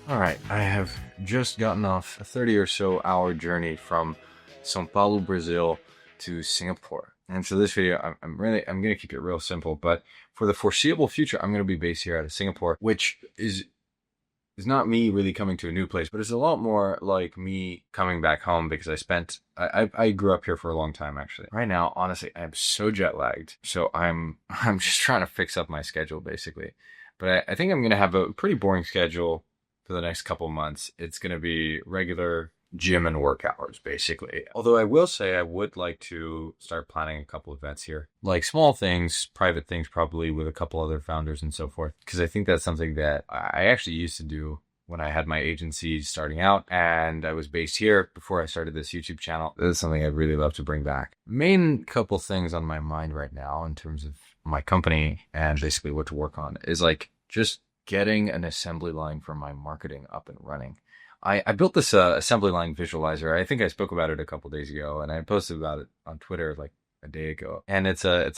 All right, I have just gotten off a 30 or so hour journey from São Paulo, Brazil to Singapore. And so this video, I'm going to keep it real simple, but for the foreseeable future, I'm going to be based here out of Singapore, which is not me really coming to a new place, but it's a lot more like me coming back home because I grew up here for a long time actually. Right now, honestly, I'm so jet lagged. So I'm just trying to fix up my schedule basically. But I think I'm gonna have a pretty boring schedule for the next couple months. It's gonna be regular gym and work hours basically. Although I will say I would like to start planning a couple events here, like small things, private things, probably with a couple other founders and so forth, because I think that's something that I actually used to do when I had my agency starting out and I was based here before I started this YouTube channel. This is something I'd really love to bring back. Main couple things on my mind right now in terms of my company and basically what to work on is like just getting an assembly line for my marketing up and running. I built this assembly line visualizer. I think I spoke about it a couple days ago, and I posted about it on Twitter like a day ago. And it's a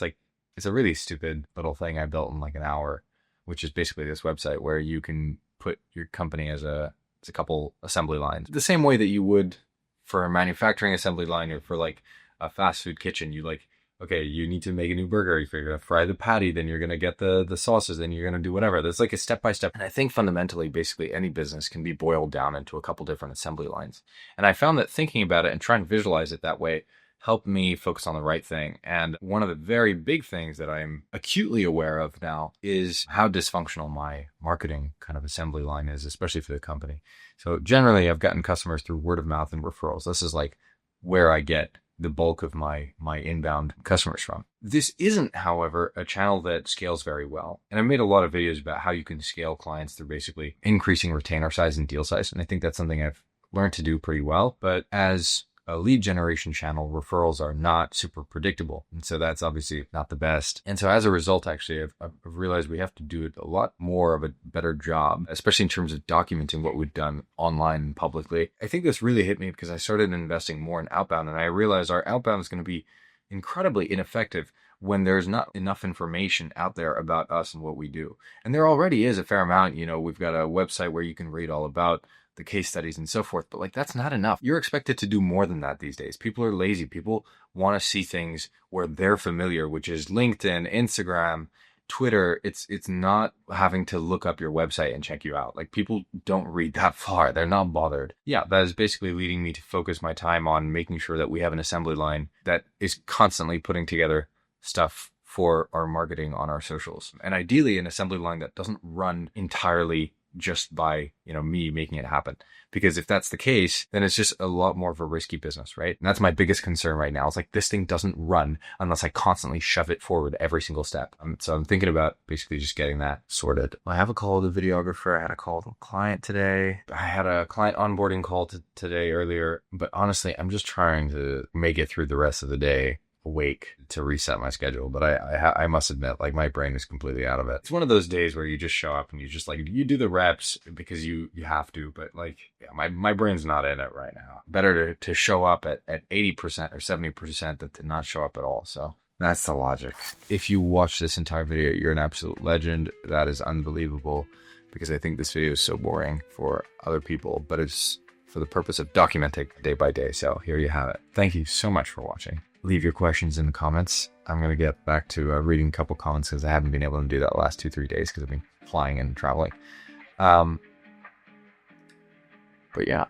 really stupid little thing I built in like an hour, which is basically this website where you can put your company as a couple assembly lines, the same way that you would for a manufacturing assembly line or for like a fast food kitchen. You like, okay, you need to make a new burger. If you're going to fry the patty, then you're going to get the sauces, then you're going to do whatever. There's like a step by step. And I think fundamentally, basically any business can be boiled down into a couple different assembly lines. And I found that thinking about it and trying to visualize it that way helped me focus on the right thing. And one of the very big things that I'm acutely aware of now is how dysfunctional my marketing kind of assembly line is, especially for the company. So generally, I've gotten customers through word of mouth and referrals. This is like where I get the bulk of my inbound customers from. This isn't, however, a channel that scales very well. And I've made a lot of videos about how you can scale clients through basically increasing retainer size and deal size. And I think that's something I've learned to do pretty well. But as a lead generation channel, referrals are not super predictable. And so that's obviously not the best. And so as a result, actually, I've realized we have to do a lot more of a better job, especially in terms of documenting what we've done online and publicly. I think this really hit me because I started investing more in outbound, and I realized our outbound is going to be incredibly ineffective when there's not enough information out there about us and what we do. And there already is a fair amount. We've got a website where you can read all about the case studies and so forth, but like that's not enough. You're expected to do more than that these days. People are lazy. People want to see things where they're familiar, which is LinkedIn, Instagram, Twitter. It's not having to look up your website and check you out. Like people don't read that far. They're not bothered. Yeah, that is basically leading me to focus my time on making sure that we have an assembly line that is constantly putting together stuff for our marketing on our socials. And ideally an assembly line that doesn't run entirely just by, me making it happen. Because if that's the case, then it's just a lot more of a risky business, right? And that's my biggest concern right now. It's like this thing doesn't run unless I constantly shove it forward every single step. So I'm thinking about basically just getting that sorted. I have a call with a videographer. I had a call with a client today. I had a client onboarding call today earlier. But honestly, I'm just trying to make it through the rest of the day awake to reset my schedule. But I must admit, like my brain is completely out of it. It's one of those days where you just show up and you just like, you do the reps because you have to, but like, yeah, my brain's not in it right now. Better to show up at 80% or 70% than to not show up at all. So that's the logic. If you watch this entire video, you're an absolute legend. That is unbelievable because I think this video is so boring for other people, but it's for the purpose of documenting day by day. So here you have it. Thank you so much for watching. Leave your questions in the comments. I'm going to get back to reading a couple comments because I haven't been able to do that the last 2-3 days because I've been flying and traveling. But yeah,